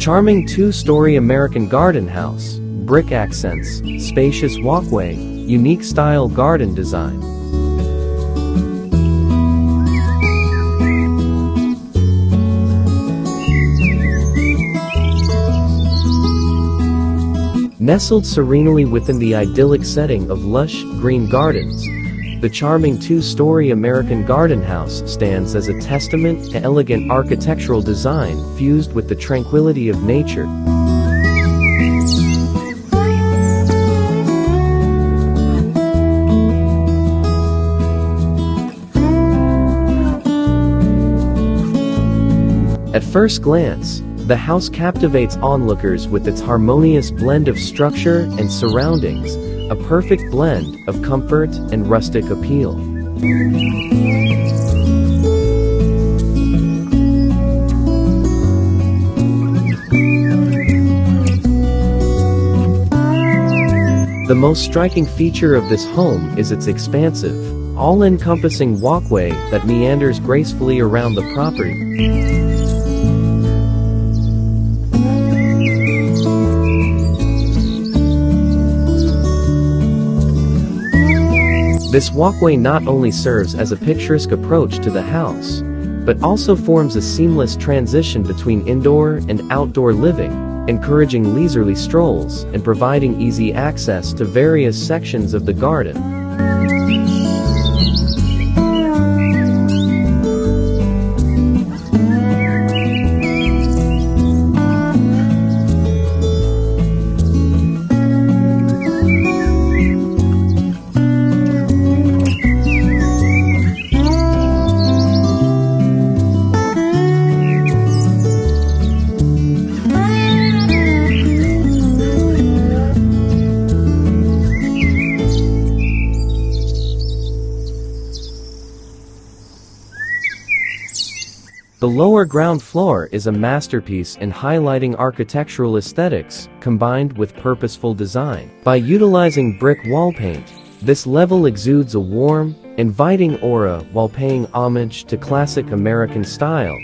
Charming two-story American garden house, brick accents, spacious walkway, unique style garden design. Nestled serenely within the idyllic setting of lush, green gardens, the charming two-story American garden house stands as a testament to elegant architectural design fused with the tranquility of nature. At first glance, the house captivates onlookers with its harmonious blend of structure and surroundings, a perfect blend of comfort and rustic appeal. The most striking feature of this home is its expansive, all-encompassing walkway that meanders gracefully around the property. This walkway not only serves as a picturesque approach to the house, but also forms a seamless transition between indoor and outdoor living, encouraging leisurely strolls and providing easy access to various sections of the garden. The lower ground floor is a masterpiece in highlighting architectural aesthetics combined with purposeful design. By utilizing brick wall paint, this level exudes a warm, inviting aura while paying homage to classic American style.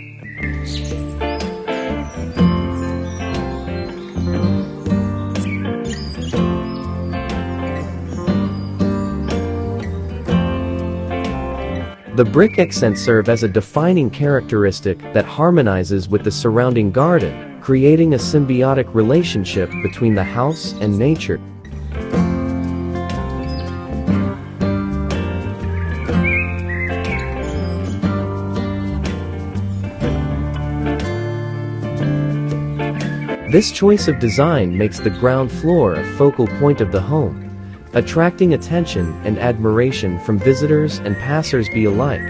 The brick accents serve as a defining characteristic that harmonizes with the surrounding garden, creating a symbiotic relationship between the house and nature. This choice of design makes the ground floor a focal point of the home, attracting attention and admiration from visitors and passers-by alike.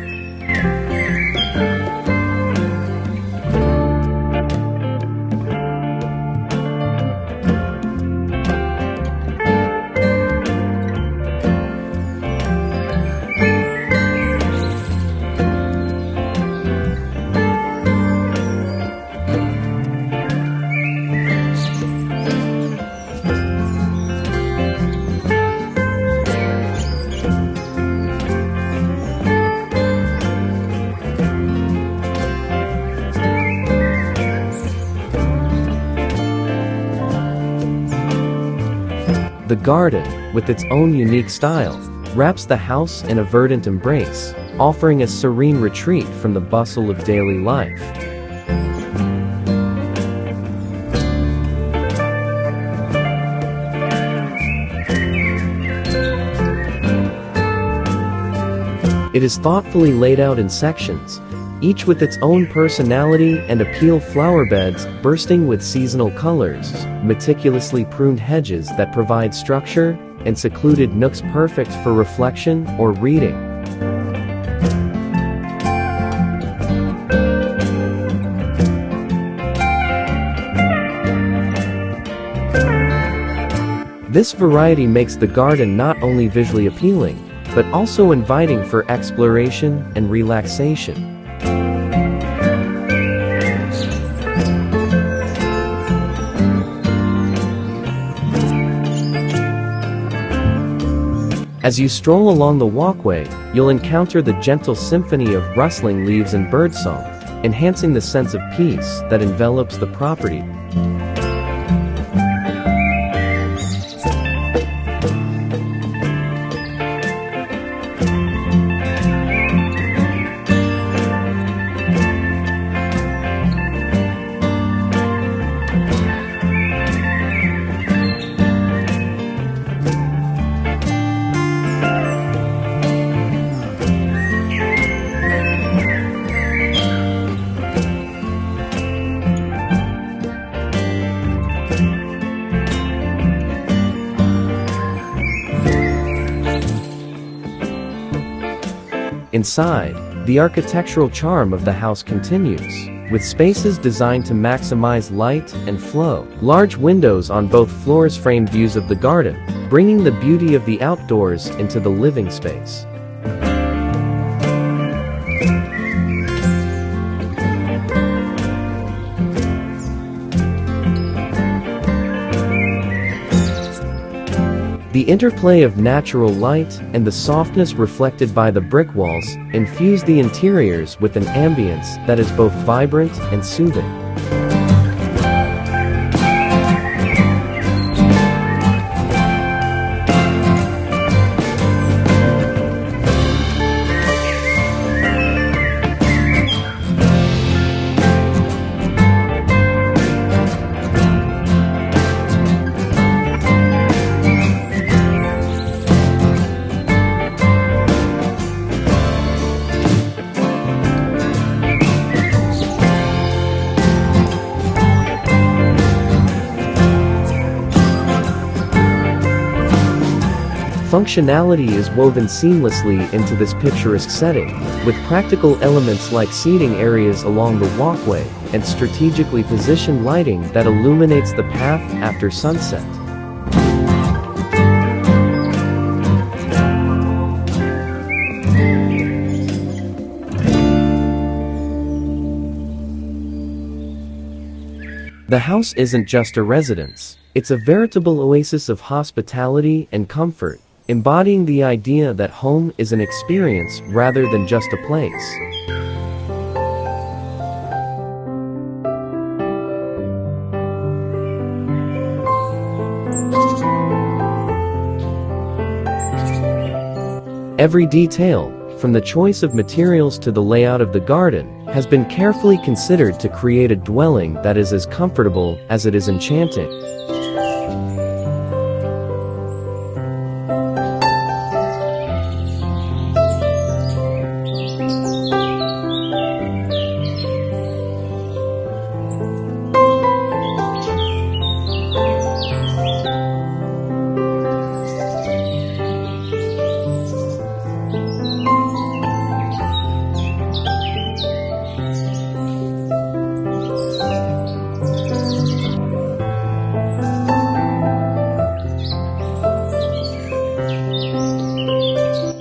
The garden, with its own unique style, wraps the house in a verdant embrace, offering a serene retreat from the bustle of daily life. It is thoughtfully laid out in sections, each with its own personality and appeal. Flower beds bursting with seasonal colors, meticulously pruned hedges that provide structure, and secluded nooks perfect for reflection or reading. This variety makes the garden not only visually appealing, but also inviting for exploration and relaxation. As you stroll along the walkway, you'll encounter the gentle symphony of rustling leaves and birdsong, enhancing the sense of peace that envelops the property. Inside, the architectural charm of the house continues, with spaces designed to maximize light and flow. Large windows on both floors frame views of the garden, bringing the beauty of the outdoors into the living space. The interplay of natural light and the softness reflected by the brick walls infuse the interiors with an ambience that is both vibrant and soothing. Functionality is woven seamlessly into this picturesque setting, with practical elements like seating areas along the walkway and strategically positioned lighting that illuminates the path after sunset. The house isn't just a residence, it's a veritable oasis of hospitality and comfort, embodying the idea that home is an experience rather than just a place. Every detail, from the choice of materials to the layout of the garden, has been carefully considered to create a dwelling that is as comfortable as it is enchanting.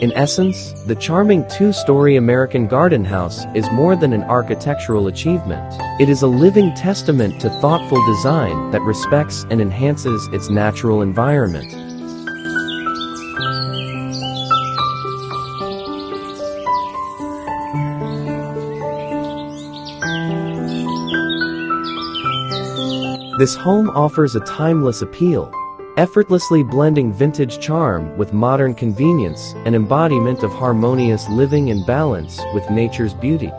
In essence, the charming two-story American garden house is more than an architectural achievement. It is a living testament to thoughtful design that respects and enhances its natural environment. This home offers a timeless appeal, effortlessly blending vintage charm with modern convenience, an embodiment of harmonious living in balance with nature's beauty.